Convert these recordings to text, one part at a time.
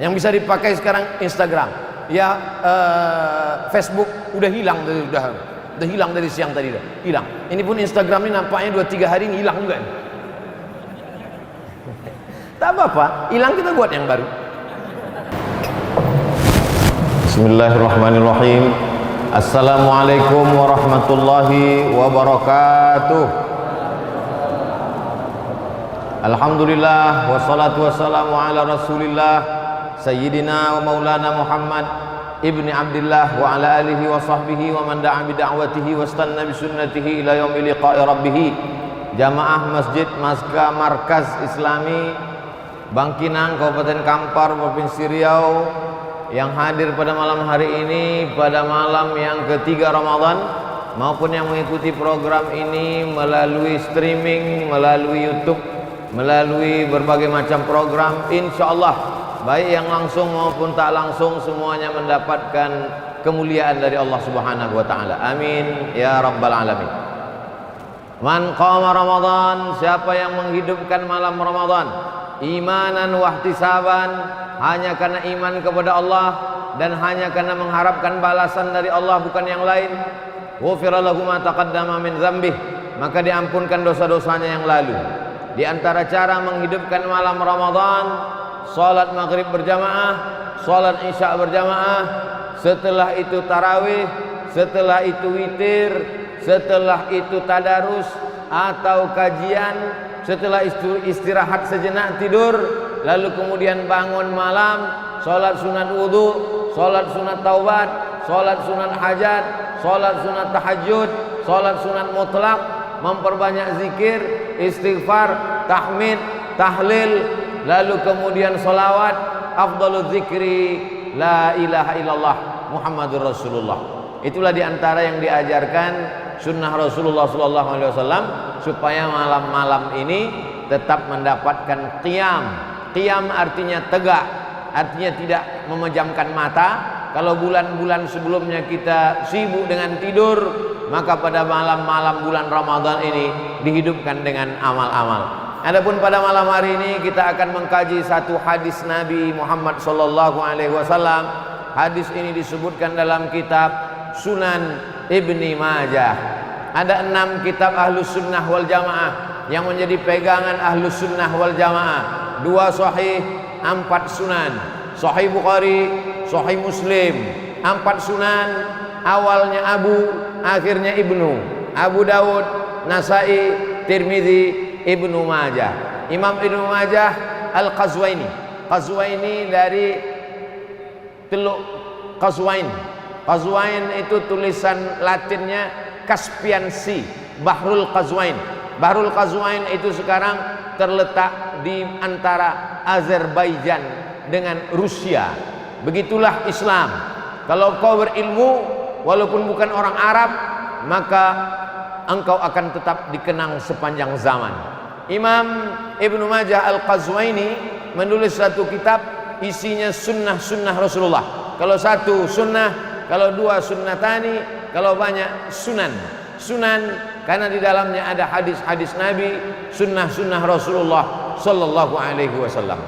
Yang bisa dipakai sekarang Instagram, ya Facebook udah hilang dari udah hilang dari siang tadi, dah hilang. Ini pun Instagram ini nampaknya 2-3 hari ini hilang juga. Tak apa-apa, hilang kita buat yang baru. Bismillahirrahmanirrahim. Assalamualaikum warahmatullahi wabarakatuh. Alhamdulillah wassalatu wassalamu ala Rasulillah Sayyidina wa Maulana Muhammad ibni Abdillah wa ala alihi wa sahbihi wa man da'a bi da'watihi wa istanna bi sunnatihi ila yaumil liqa'i rabbih. Jamaah Masjid Markaz Islami Bangkinang, Kabupaten Kampar, Provinsi Riau, yang hadir pada malam hari ini, pada malam yang ketiga Ramadan, maupun yang mengikuti program ini melalui streaming, melalui YouTube, melalui berbagai macam program, insyaallah baik yang langsung maupun tak langsung semuanya mendapatkan kemuliaan dari Allah Subhanahu wa taala. Amin ya rabbal alamin. Man qama Ramadan, siapa yang menghidupkan malam Ramadan imanan wa ihtisaban, hanya karena iman kepada Allah dan hanya karena mengharapkan balasan dari Allah bukan yang lain, ghufira lahu ma taqaddama min dzambih, maka diampunkan dosa-dosanya yang lalu. Di antara cara menghidupkan malam Ramadan, salat maghrib berjamaah, salat isya berjamaah, setelah itu tarawih, setelah itu witir, setelah itu tadarus atau kajian, setelah itu istirahat sejenak tidur, lalu kemudian bangun malam, salat sunat wudu, salat sunat taubat, salat sunat hajat, salat sunat tahajud, salat sunat mutlak, memperbanyak zikir, istighfar, tahmid, tahlil, lalu kemudian salawat, afdalul zikri la ilaha illallah Muhammadur Rasulullah. Itulah diantara yang diajarkan sunnah Rasulullah SAW supaya malam-malam ini tetap mendapatkan qiyam. Qiyam artinya tegak, artinya tidak memejamkan mata. Kalau bulan-bulan sebelumnya kita sibuk dengan tidur, maka pada malam-malam bulan Ramadan ini dihidupkan dengan amal-amal. Adapun pada malam hari ini kita akan mengkaji satu hadis Nabi Muhammad SAW. Hadis ini disebutkan dalam kitab Sunan Ibni Majah. Ada 6 kitab Ahlus Sunnah wal Jamaah yang menjadi pegangan Ahlus Sunnah wal Jamaah. 2 sahih, 4 sunan. Sahih Bukhari, Sahih Muslim. 4 sunan, awalnya Abu, akhirnya Ibnu. Abu Dawud, Nasai, Tirmidzi, Ibnu Majah. Imam Ibnu Majah Al-Qazwaini. Qazwaini dari Teluk Qazwain. Qazwain itu tulisan Latinnya Caspian Sea, Bahrul Qazwain. Bahrul Qazwain itu sekarang terletak di antara Azerbaijan dengan Rusia. Begitulah Islam. Kalau kau berilmu walaupun bukan orang Arab, maka engkau akan tetap dikenang sepanjang zaman. Imam Ibnu Majah Al-Qazwaini menulis satu kitab isinya sunnah-sunnah Rasulullah. Kalau satu sunnah, kalau 2 sunnatani, kalau banyak sunan. Sunan karena di dalamnya ada hadis-hadis Nabi, sunnah-sunnah Rasulullah sallallahu alaihi wasallam.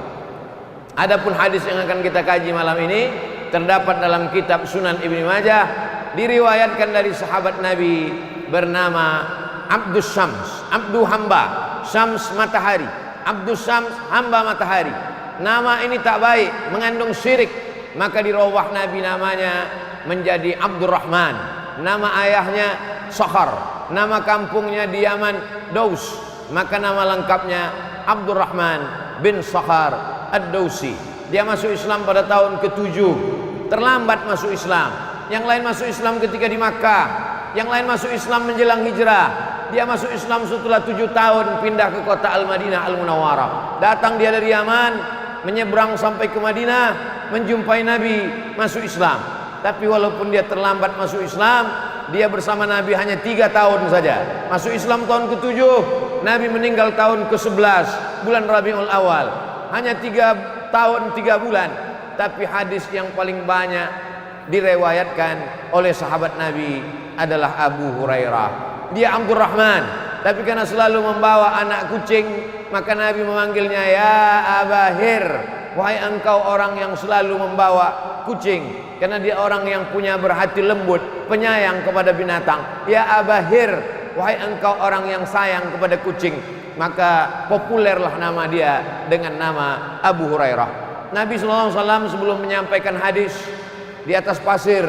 Adapun hadis yang akan kita kaji malam ini terdapat dalam kitab Sunan Ibnu Majah, diriwayatkan dari sahabat Nabi bernama Abdus Syams, Abdu hamba, Syams matahari. Abdus Syams hamba matahari. Nama ini tak baik, mengandung syirik, maka dirubah Nabi namanya menjadi Abdurrahman. Nama ayahnya Sakhar, nama kampungnya di Yaman Daus, maka nama lengkapnya Abdurrahman bin Sakhar Ad-Dausi. Dia masuk Islam pada tahun ke-7, terlambat masuk Islam. Yang lain masuk Islam ketika di Makkah, yang lain masuk Islam menjelang hijrah. Dia masuk Islam setelah 7 tahun pindah ke kota Al-Madinah Al-Munawwarah. Datang dia dari Yaman, menyeberang sampai ke Madinah, menjumpai Nabi, masuk Islam. Tapi walaupun dia terlambat masuk Islam, dia bersama Nabi hanya 3 tahun saja. Masuk Islam tahun ke-7, Nabi meninggal tahun ke-11 bulan Rabiul Awal. Hanya 3 tahun 3 bulan. Tapi hadis yang paling banyak direwayatkan oleh sahabat Nabi adalah Abu Hurairah. Dia Abdurrahman, tapi karena selalu membawa anak kucing, maka Nabi memanggilnya ya Abahir. wahai engkau orang yang selalu membawa kucing, karena dia orang yang punya berhati lembut, penyayang kepada binatang. Ya Abahir, wahai engkau orang yang sayang kepada kucing. Maka populerlah nama dia dengan nama Abu Hurairah. Nabi SAW sebelum menyampaikan hadis di atas pasir,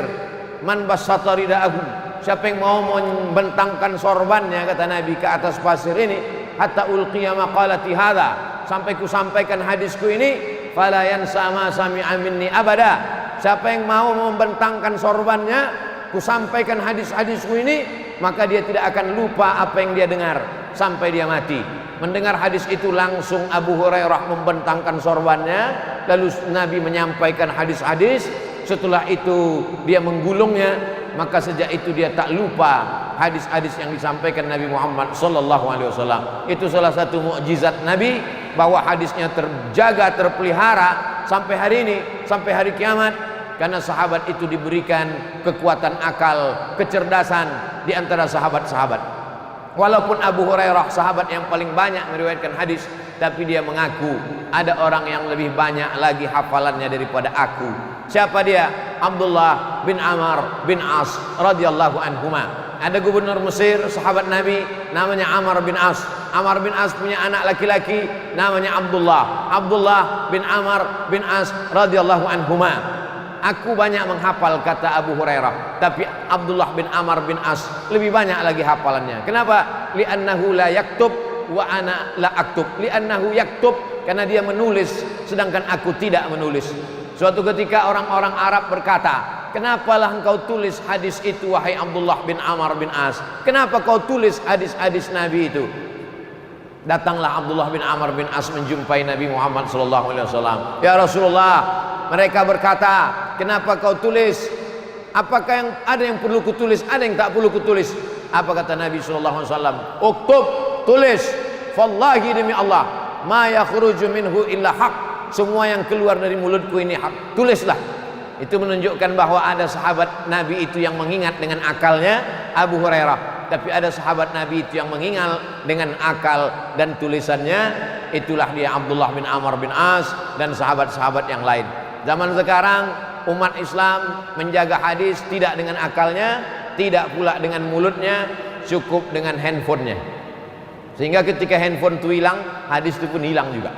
man bassata ridaahu, siapa yang mau membentangkan sorbannya, kata Nabi, ke atas pasir ini, hatta ulqiya maqalati hadza, sampai ku sampaikan hadisku ini, fala yansa ma sami'a minni abada. Siapa yang mau membentangkan sorbannya, ku sampaikan hadis-hadisku ini, maka dia tidak akan lupa apa yang dia dengar sampai dia mati. Mendengar hadis itu langsung Abu Hurairah membentangkan sorbannya, lalu Nabi menyampaikan hadis-hadis. Setelah itu dia menggulungnya, maka sejak itu dia tak lupa hadis-hadis yang disampaikan Nabi Muhammad SAW. Itu salah satu mukjizat Nabi, bahwa hadisnya terjaga, terpelihara sampai hari ini, sampai hari kiamat, karena sahabat itu diberikan kekuatan akal, kecerdasan di antara sahabat-sahabat. Walaupun Abu Hurairah sahabat yang paling banyak meriwayatkan hadis, tapi dia mengaku ada orang yang lebih banyak lagi hafalannya daripada aku. Siapa dia? Abdullah bin Amr bin As radhiyallahu anhuma. Ada gubernur Mesir, sahabat Nabi, namanya Amr bin As. Amr bin As punya anak laki-laki namanya Abdullah. Abdullah bin Amr bin As radhiyallahu anhuma. Aku banyak menghafal, kata Abu Hurairah, tapi Abdullah bin Amr bin As lebih banyak lagi hafalannya. Kenapa? Li'annahu la yaktub wa ana la aktub. Li'annahu yaktub, karena dia menulis sedangkan aku tidak menulis. Suatu ketika orang-orang Arab berkata, kenapalah engkau tulis hadis itu wahai Abdullah bin Amr bin As? Kenapa kau tulis hadis-hadis Nabi itu? Datanglah Abdullah bin Amr bin As menjumpai Nabi Muhammad SAW. Ya Rasulullah, mereka berkata, kenapa kau tulis? Apakah yang ada yang perlu kutulis, ada yang tak perlu kutulis? Apa kata Nabi SAW? Uktub, tulis. Wallahi, demi Allah, ma yakhruju minhu illa haq. Semua yang keluar dari mulutku ini hak. Tulislah. Itu menunjukkan bahwa ada sahabat Nabi itu yang mengingat dengan akalnya, Abu Hurairah. Tapi ada sahabat Nabi itu yang mengingat dengan akal dan tulisannya. Itulah dia Abdullah bin Amr bin As dan sahabat-sahabat yang lain. Zaman sekarang umat Islam menjaga hadis tidak dengan akalnya, tidak pula dengan mulutnya, cukup dengan handphonenya. Sehingga ketika handphone itu hilang, hadis itu pun hilang juga.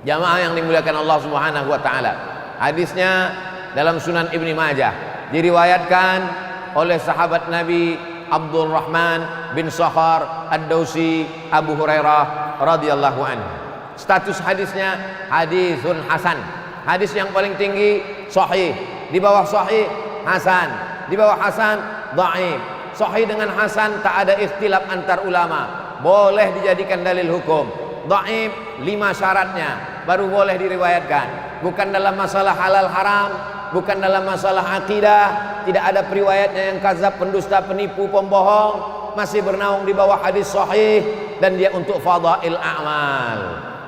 Jamaah yang dimuliakan Allah Subhanahu wa taala. Hadisnya dalam Sunan Ibnu Majah, diriwayatkan oleh sahabat Nabi Abdurrahman bin Sakhar Ad-Dausi Abu Hurairah radhiyallahu anhu. Status hadisnya hadisun hasan. Hadis yang paling tinggi sahih, di bawah sahih hasan, di bawah hasan dhaif. Sahih dengan hasan tak ada ikhtilaf antar ulama, boleh dijadikan dalil hukum. Dhaif 5 syaratnya baru boleh diriwayatkan. Bukan dalam masalah halal haram, bukan dalam masalah akidah, tidak ada periwayatnya yang kadzab, pendusta, penipu, pembohong, masih bernaung di bawah hadis sahih, dan dia untuk fadail a'mal.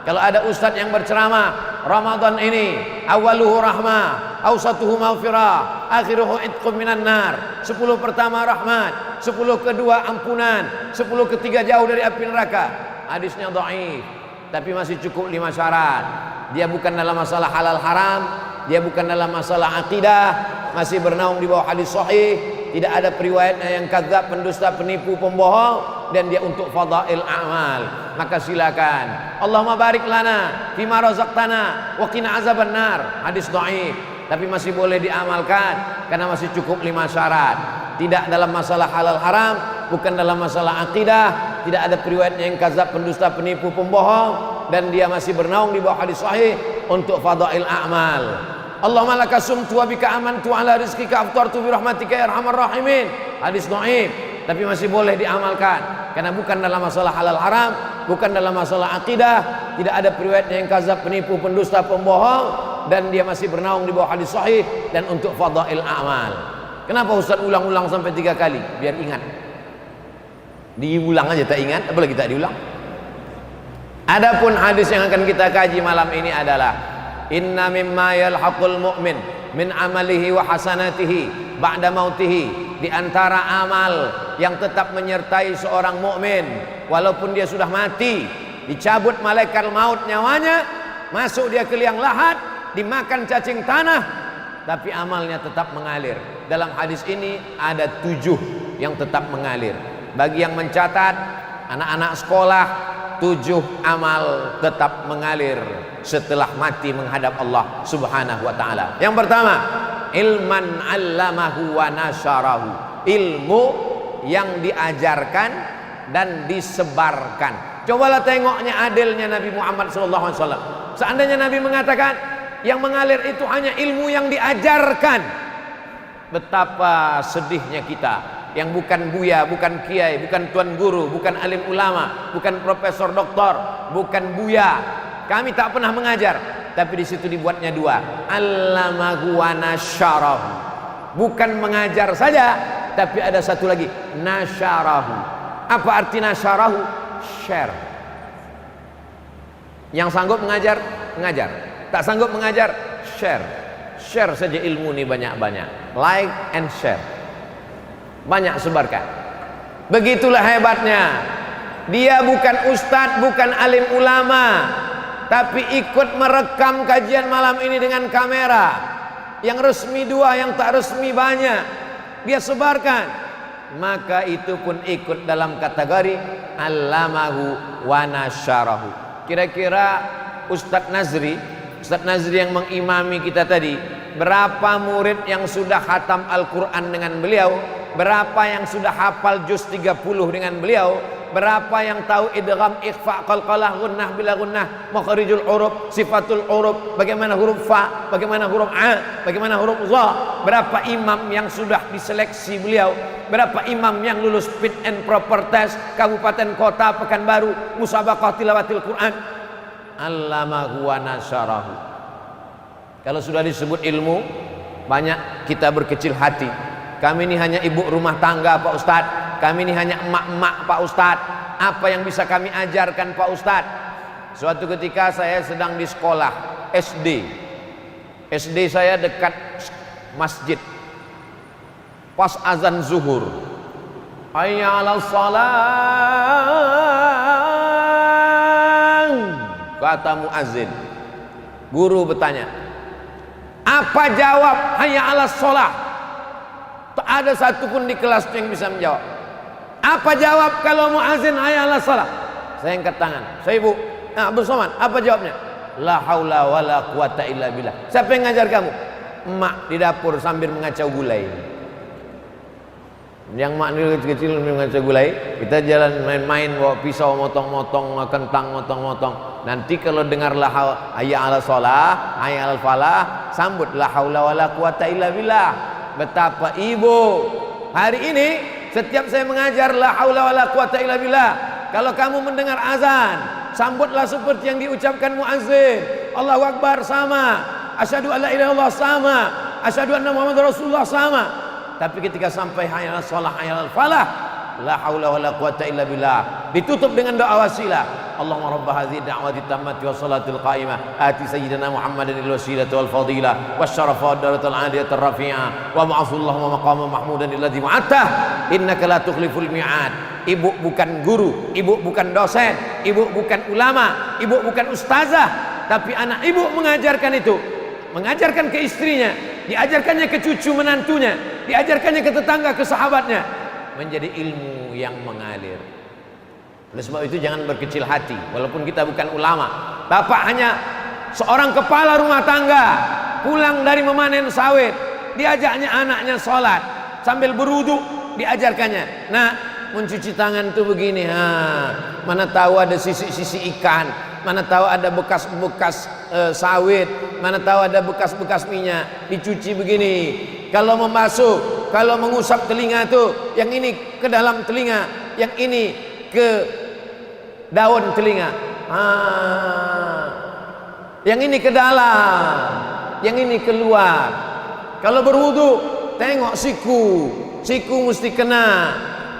Kalau ada ustaz yang berceramah, Ramadan ini awaluhu rahmah, awsatuhu maghfirah, akhiruhu itqum minan nar. 10 pertama rahmat, 10 kedua ampunan, 10 ketiga jauh dari api neraka. Hadisnya dhaif, tapi masih cukup 5 syarat. Dia bukan dalam masalah halal haram, dia bukan dalam masalah akidah, masih bernaung di bawah hadis sahih, tidak ada periwayatnya yang kadzab, pendusta, penipu, pembohong, dan dia untuk fadail a'mal. Maka silakan. Allahumma barik lana fima razaqtana wa qina azaban nar. Hadis dhaif, tapi masih boleh diamalkan karena masih cukup 5 syarat. Tidak dalam masalah halal haram, bukan dalam masalah akidah, tidak ada periwayatnya yang kadzab, pendusta, penipu, pembohong, dan dia masih bernaung di bawah hadis sahih untuk fadail a'mal. Allahumma laka sumtu wa bika amantu ala rizqika aftartu bi rahmatika ya arhamar rahimin. Hadis dhaif, tapi masih boleh diamalkan karena bukan dalam masalah halal haram, bukan dalam masalah akidah, tidak ada periwayatnya yang kadzab, penipu, pendusta, pembohong, dan dia masih bernaung di bawah hadis sahih dan untuk fadail a'mal. Kenapa Ustaz ulang-ulang sampai 3 kali? Biar ingat. Diulang aja tak ingat, apalagi tak diulang. Adapun hadis yang akan kita kaji malam ini adalah inna mimma yalhaqul mu'min min amalihi wa hasanatihi ba'da mautihi. Di antara amal yang tetap menyertai seorang mukmin walaupun dia sudah mati, dicabut malaikat maut nyawanya, masuk dia ke liang lahat, dimakan cacing tanah, tapi amalnya tetap mengalir. Dalam hadis ini ada 7 yang tetap mengalir. Bagi yang mencatat, anak-anak sekolah, 7 amal tetap mengalir setelah mati menghadap Allah Subhanahu wa ta'ala. Yang pertama, ilman 'allamahu wa nasyarahu, ilmu yang diajarkan dan disebarkan. Cobalah tengoknya adilnya Nabi Muhammad SAW. Seandainya Nabi mengatakan yang mengalir itu hanya ilmu yang diajarkan, betapa sedihnya kita yang bukan buya, bukan kiai, bukan tuan guru, bukan alim ulama, bukan profesor doktor, bukan buya. Kami tak pernah mengajar, tapi di situ dibuatnya 2. Allamahu wa nasyarahu. Bukan mengajar saja, tapi ada satu lagi, nasyarahu. Apa arti nasyarahu? Share. Yang sanggup mengajar, mengajar. Tak sanggup mengajar, share. Share saja ilmu ini banyak-banyak. Like and share. Banyak sebarkan. Begitulah hebatnya. Dia bukan ustadz, bukan alim ulama, tapi ikut merekam kajian malam ini dengan kamera. Yang resmi 2, yang tak resmi banyak. Dia sebarkan. Maka itu pun ikut dalam kategori allamahu wa nasyarahu. Kira-kira Ustadz Nazri yang mengimami kita tadi, berapa murid yang sudah khatam Al-Quran dengan beliau, berapa yang sudah hafal juz 30 dengan beliau, berapa yang tahu idgham, ikhfa, qalqalah, gunnah bila gunnah, makharijul huruf, sifatul huruf, bagaimana huruf fa, bagaimana huruf a, bagaimana huruf za. Berapa imam yang sudah diseleksi beliau, berapa imam yang lulus fit and proper test kabupaten kota Pekanbaru, musabaqah tilawatil Quran. Allamahu wa nasyarahu. Kalau sudah disebut ilmu, banyak kita berkecil hati. Kami ini hanya ibu rumah tangga Pak Ustadz, kami ini hanya emak-emak Pak Ustadz. Apa yang bisa kami ajarkan Pak Ustadz? Suatu ketika saya sedang di sekolah SD saya dekat masjid. Pas azan zuhur, hayya 'alas shalah, kata muazin. Guru bertanya, apa jawab hayya 'alas shalah? Tak ada satupun di kelas yang bisa menjawab. Apa jawab kalau muazin hayya 'alas shalah? Saya angkat tangan. Saya ibu, nah bersamaan, apa jawabnya? La haula wala quwata illa billah. Siapa yang ngajar kamu? Emak di dapur sambil mengacau gulai. Yang mak dulu kecil-kecil mengacau gulai, kita jalan main-main bawa pisau motong-motong, kentang motong-motong. Nanti kalau dengar la hayya 'alas shalah, hayya 'alal falah, sambut la haula wala quwata illa billah. Betapa ibu. Hari ini setiap saya mengajar la haula wala quwata illa billah, kalau kamu mendengar azan, sambutlah seperti yang diucapkan muazzin. Allahu Akbar sama, asyhadu alla ilaha illallah sama, asyhadu anna Muhammadar Rasulullah sama. Tapi ketika sampai hayya 'alas shalah, hayya 'alal falah, la haula wala quwata illa billah, ditutup dengan doa wasilah. Allahumma rabb hadhihi da'wati tammati was salatil qa'imah ati sayyidina Muhammadan al-wasilata wal fadilah wasyarafa wad darajatal 'aliyatar rafi'ah wa ba'athullahu maqaman mahmudan alladzi wa'ata innaka la tukhliful mi'ad. Ibu bukan guru, ibu bukan dosen, ibu bukan ulama, ibu bukan ustazah, tapi anak ibu mengajarkan itu, mengajarkan ke istrinya, diajarkannya ke cucu menantunya, diajarkannya ke tetangga, ke sahabatnya, menjadi ilmu yang mengalir. Oleh sebab itu jangan berkecil hati, walaupun kita bukan ulama. Bapak hanya seorang kepala rumah tangga, pulang dari memanen sawit, diajaknya anaknya sholat, sambil berwudu diajarkannya, nah mencuci tangan itu begini, mana tahu ada sisi-sisi ikan, mana tahu ada bekas-bekas sawit, mana tahu ada bekas-bekas minyak, dicuci begini. Kalau memasuk, kalau mengusap telinga tuh, yang ini ke dalam telinga, yang ini ke daun telinga, yang ini ke dalam, yang ini keluar. Kalau berwudu, tengok siku mesti kena,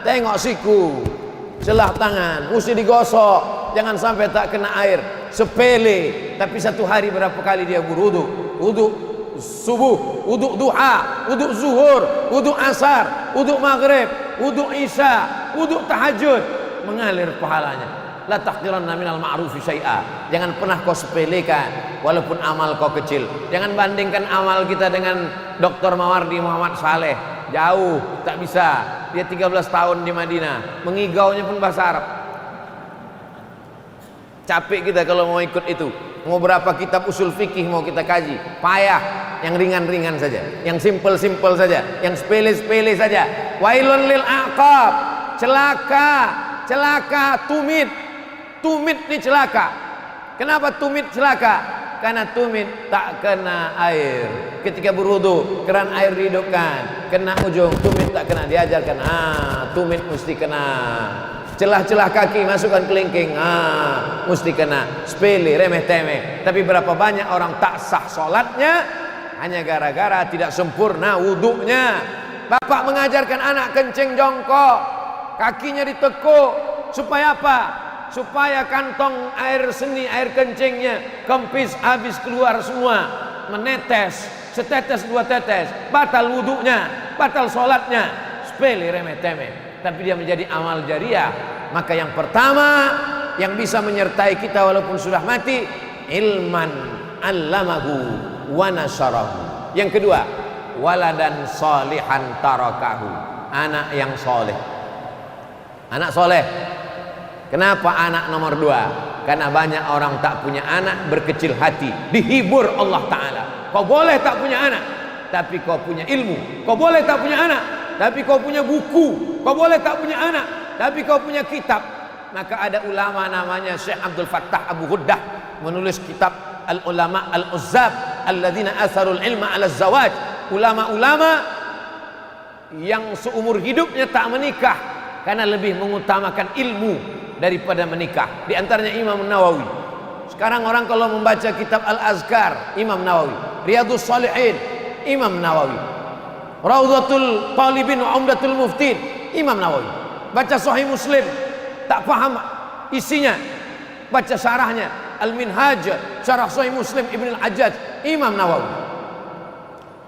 tengok siku, celah tangan mesti digosok, jangan sampai tak kena air. Sepele, tapi satu hari berapa kali dia berwudu? Wudu subuh, wudu duha, wudu zuhur, wudu asar, wudu maghrib, wudu isya, wudu tahajud, mengalir pahalanya. la tahqiranna minal ma'rufi syai'a. Jangan pernah kau sepelekan walaupun amal kau kecil. Jangan bandingkan amal kita dengan Dr. Mawardi Muhammad Saleh. Jauh, tak bisa. Dia 13 tahun di Madinah, mengigaunya pun bahasa Arab. Capek kita kalau mau ikut itu. Mau berapa kitab usul fikih mau kita kaji, payah. Yang ringan-ringan saja, yang simpel-simpel saja, yang sepele-sepele saja. Wailun lil aqab, celaka, celaka, tumit ni celaka. Kenapa tumit celaka? Karena tumit tak kena air. Ketika berwudu, keran air dihidupkan, kena ujung, tumit tak kena, diajarkan. Tumit mesti kena. Celah-celah kaki masukkan kelingking, mesti kena. Sepele, remeh-temeh. Tapi berapa banyak orang tak sah sholatnya hanya gara-gara tidak sempurna wudunya. Bapak mengajarkan anak kencing jongkok, kakinya ditekuk, supaya apa? Supaya kantong air seni, air kencingnya kempis, habis keluar semua, menetes, setetes dua tetes, batal wudunya, batal sholatnya. Sepele, remeh-temeh, tapi dia menjadi amal jariah. Maka yang pertama yang bisa menyertai kita walaupun sudah mati, ilman allamahu wa nasarahu. Yang kedua, waladan salihan tarakahu, anak yang soleh. Anak soleh. Kenapa anak nomor 2? Karena banyak orang tak punya anak, berkecil hati, dihibur Allah Ta'ala. Kau boleh tak punya anak, tapi kau punya ilmu. Kau boleh tak punya anak, tapi kau punya buku. Kau boleh tak punya anak, tapi kau punya kitab. Maka ada ulama namanya Syekh Abdul Fattah Abu Ghuddah, menulis kitab Al-Ulama Al-Uzzab alladzina atharul ilma ala zawaj. Ulama-ulama yang seumur hidupnya tak menikah karena lebih mengutamakan ilmu daripada menikah. Di antaranya Imam Nawawi. Sekarang orang kalau membaca kitab Al-Azkar, Imam Nawawi. Riyadhus Shalihin, Imam Nawawi. Raudhatul Talibin wa Umdatul Muftin, Imam Nawawi. Baca Sahih Muslim, tak paham isinya, baca syarahnya Al-Minhaj, syarah Sahih Muslim Ibn Al-Hajjaj, Imam Nawawi.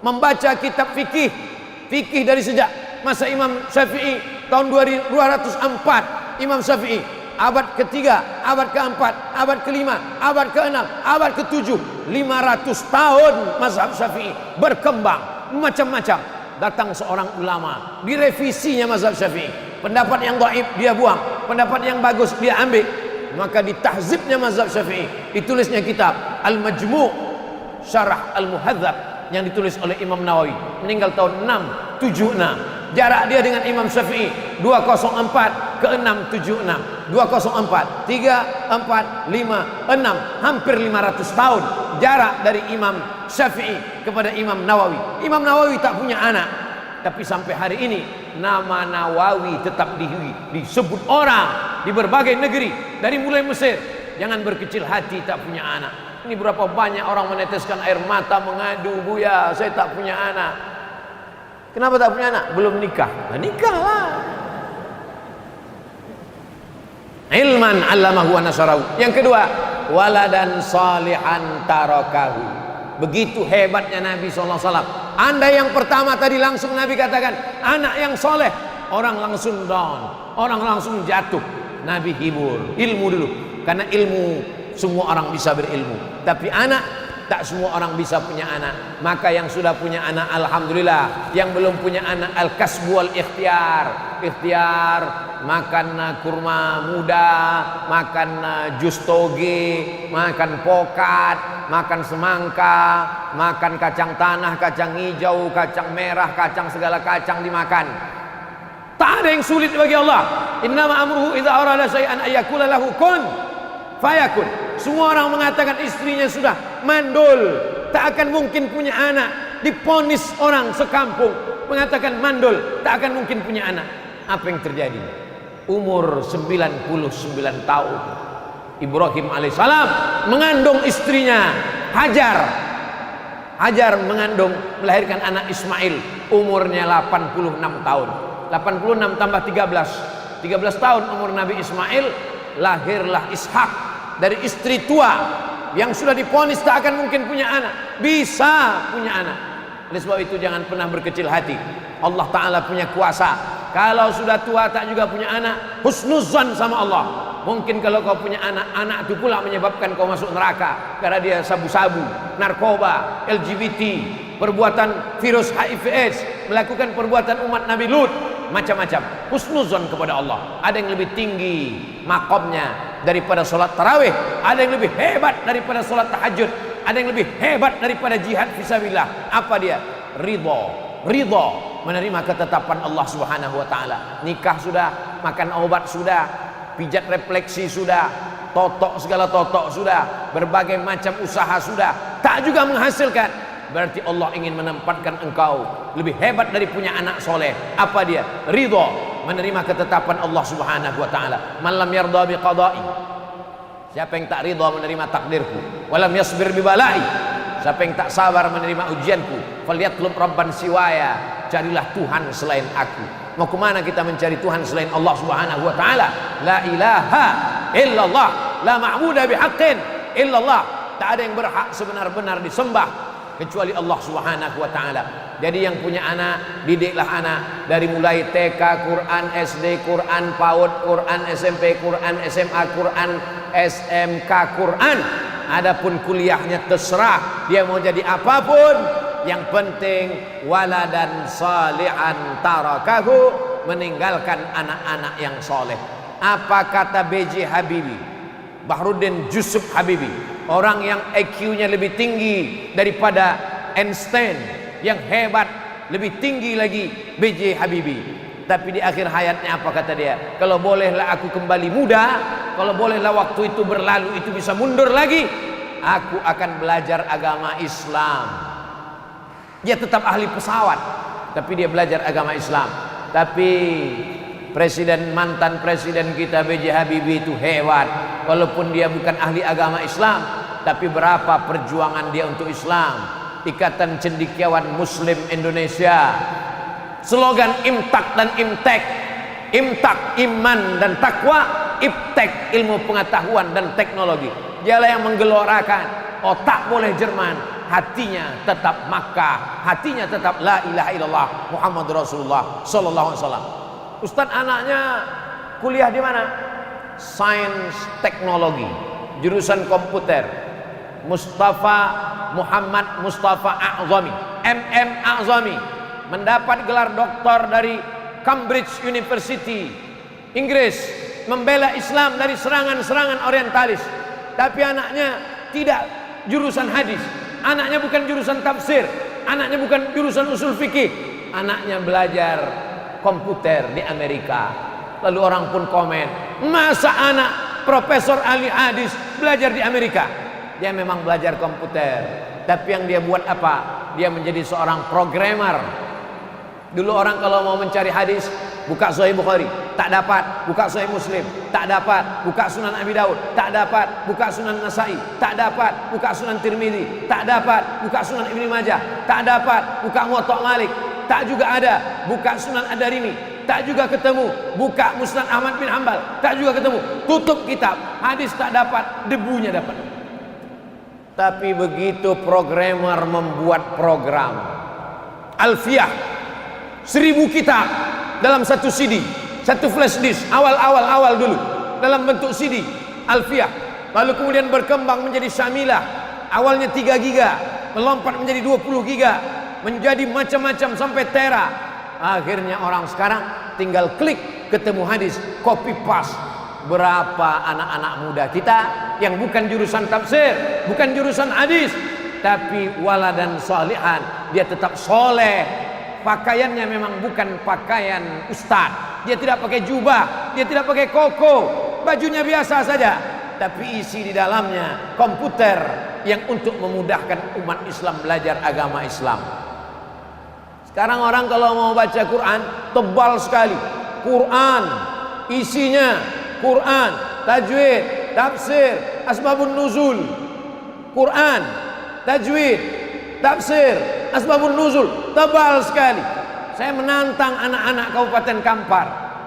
Membaca kitab fikih dari sejak masa Imam Syafi'i tahun 204, Imam Syafi'i abad ketiga, abad keempat, abad kelima, abad keenam, abad ketujuh, 500 tahun mazhab Syafi'i berkembang macam-macam. Datang seorang ulama, direvisinya mazhab Syafi'i. Pendapat yang dhaif dia buang, pendapat yang bagus dia ambil. Maka ditahzibnya mazhab Syafi'i, ditulisnya kitab Al-Majmu' Syarah Al-Muhadzab yang ditulis oleh Imam Nawawi, meninggal tahun 676. Jarak dia dengan Imam Syafi'i 204 ke 676, 204, 3, 4, 5, 6, hampir 500 tahun jarak dari Imam Syafi'i kepada Imam Nawawi. Imam Nawawi tak punya anak, tapi sampai hari ini nama Nawawi tetap disebut orang di berbagai negeri, dari mulai Mesir. Jangan berkecil hati tak punya anak. Ini berapa banyak orang meneteskan air mata mengadu, "Buya, saya tak punya anak." Kenapa tak punya anak? Belum nikah. Nah, nikahlah. Ilman 'allamahu wa nasarahu. Yang kedua, waladan salihan tarakahu. Begitu hebatnya Nabi SAW. Anda yang pertama tadi langsung Nabi katakan anak yang soleh, orang langsung down, orang langsung jatuh. Nabi hibur, ilmu dulu, karena ilmu semua orang bisa berilmu, tapi anak tak semua orang bisa punya anak. Maka yang sudah punya anak alhamdulillah, yang belum punya anak al-kasbu wal ikhtiar. Ikhtiar, makan kurma muda, makan jus toge, makan pokat, makan semangka, makan kacang tanah, kacang hijau, kacang merah, kacang segala kacang dimakan. Tak ada yang sulit bagi Allah. Innama amruhu idza arada syai'an ayyakula lahu kun fayakun. Semua orang mengatakan istrinya sudah mandul, tak akan mungkin punya anak. Diponis orang sekampung mengatakan mandul, tak akan mungkin punya anak. Apa yang terjadi? Umur 99 tahun, Ibrahim alaihissalam mengandung istrinya Hajar. Hajar mengandung, melahirkan anak Ismail, umurnya 86 tahun. 86 tambah 13 tahun umur Nabi Ismail, lahirlah Ishak dari istri tua yang sudah diponis tak akan mungkin punya anak, bisa punya anak. Oleh sebab itu jangan pernah berkecil hati. Allah Ta'ala punya kuasa. Kalau sudah tua tak juga punya anak, husnuzan sama Allah. Mungkin kalau kau punya anak itu pula menyebabkan kau masuk neraka karena dia sabu-sabu, narkoba, LGBT, perbuatan virus HIV/AIDS, melakukan perbuatan umat Nabi Lut, macam-macam. Husnuzon kepada Allah. Ada yang lebih tinggi makomnya daripada sholat tarawih, ada yang lebih hebat daripada sholat tahajud, ada yang lebih hebat daripada jihad fisabilillah. Apa dia? Ridho, menerima ketetapan Allah Subhanahu wa taala. Nikah sudah, makan obat sudah, pijat refleksi sudah, segala totok sudah, berbagai macam usaha sudah, tak juga menghasilkan. Berarti Allah ingin menempatkan engkau lebih hebat dari punya anak soleh. Apa dia? Ridho, menerima ketetapan Allah Subhanahu wa taala. Man lam yarda bi qada'i, siapa yang tak ridho menerima takdirku, walam yasbir bi bala'i, siapa yang tak sabar menerima ujianku, falyatlub rabban siwaya, carilah Tuhan selain aku. Mau kemana kita mencari Tuhan selain Allah Subhanahu wa taala? La ilaha illallah, la ma'budu bihaqqin illallah. Tak ada yang berhak sebenar-benar disembah kecuali Allah Subhanahu wa taala. Jadi yang punya anak, didiklah anak dari mulai TK Quran, SD Quran, PAUD Quran, SMP Quran, SMA Quran, SMK Quran. Adapun kuliahnya terserah dia mau jadi apapun. Yang penting waladan salihan tarakahu, meninggalkan anak-anak yang soleh. Apa kata B.J. Habibie, Bahruddin Yusuf Habibie, orang yang IQ-nya lebih tinggi daripada Einstein, yang hebat, lebih tinggi lagi B.J. Habibie. Tapi di akhir hayatnya apa kata dia? Kalau bolehlah aku kembali muda, kalau bolehlah waktu itu berlalu, itu bisa mundur lagi, aku akan belajar agama Islam. Dia tetap ahli pesawat, tapi dia belajar agama Islam. Tapi mantan presiden kita B.J. Habibie itu hebat. Walaupun dia bukan ahli agama Islam, tapi berapa perjuangan dia untuk Islam. Ikatan Cendekiawan Muslim Indonesia, slogan Imtak dan Imtek. Imtak iman dan takwa, Iptek ilmu pengetahuan dan teknologi. Dialah yang menggelorakan otak boleh Jerman, hatinya tetap Makkah, hatinya tetap la ilaha illallah Muhammad Rasulullah sallallahu alaihi wasallam. Ustaz anaknya kuliah di mana? Sains Teknologi, jurusan komputer. Muhammad Mustafa A'zami, MM A'zami, mendapat gelar doktor dari Cambridge University, Inggris, membela Islam dari serangan-serangan orientalis. Tapi anaknya tidak jurusan hadis, anaknya bukan jurusan tafsir, anaknya bukan jurusan usul fikih, anaknya belajar komputer di Amerika. Lalu orang pun komen, masa anak profesor ahli hadis belajar di Amerika? Dia memang belajar komputer, tapi yang dia buat apa? Dia menjadi seorang programmer. Dulu orang kalau mau mencari hadis, buka Sahih Bukhari, tak dapat. Buka Sahih Muslim, tak dapat. Buka Sunan Abi Daud, tak dapat. Buka Sunan Nasai, tak dapat. Buka Sunan Tirmidzi, tak dapat. Buka Sunan Ibnu Majah, tak dapat. Buka Muwatta Malik, tak juga ada. Buka Sunan Ad-Darimi, tak juga ketemu. Buka Musnad Ahmad bin Hanbal, tak juga ketemu. Tutup kitab, hadis tak dapat, debunya dapat. Tapi begitu programmer membuat program Alfiyah 1000 kitab dalam satu CD, satu flash disk, awal dulu dalam bentuk CD Alfiyah, lalu kemudian berkembang menjadi Syamilah, awalnya 3 giga, melompat menjadi 20 giga, menjadi macam-macam sampai tera. Akhirnya orang sekarang tinggal klik, ketemu hadis, copy paste. Berapa anak-anak muda kita yang bukan jurusan tafsir, bukan jurusan hadis, tapi waladan salihan, dia tetap soleh. Pakaiannya memang bukan pakaian ustaz, dia tidak pakai jubah, dia tidak pakai koko, bajunya biasa saja, tapi isi di dalamnya komputer yang untuk memudahkan umat Islam belajar agama Islam. Sekarang orang kalau mau baca Quran tebal sekali. Quran isinya Quran, tajwid, tafsir, asbabun nuzul. Quran, tajwid, tafsir, asbabun nuzul, tebal sekali. Saya menantang anak-anak Kabupaten Kampar,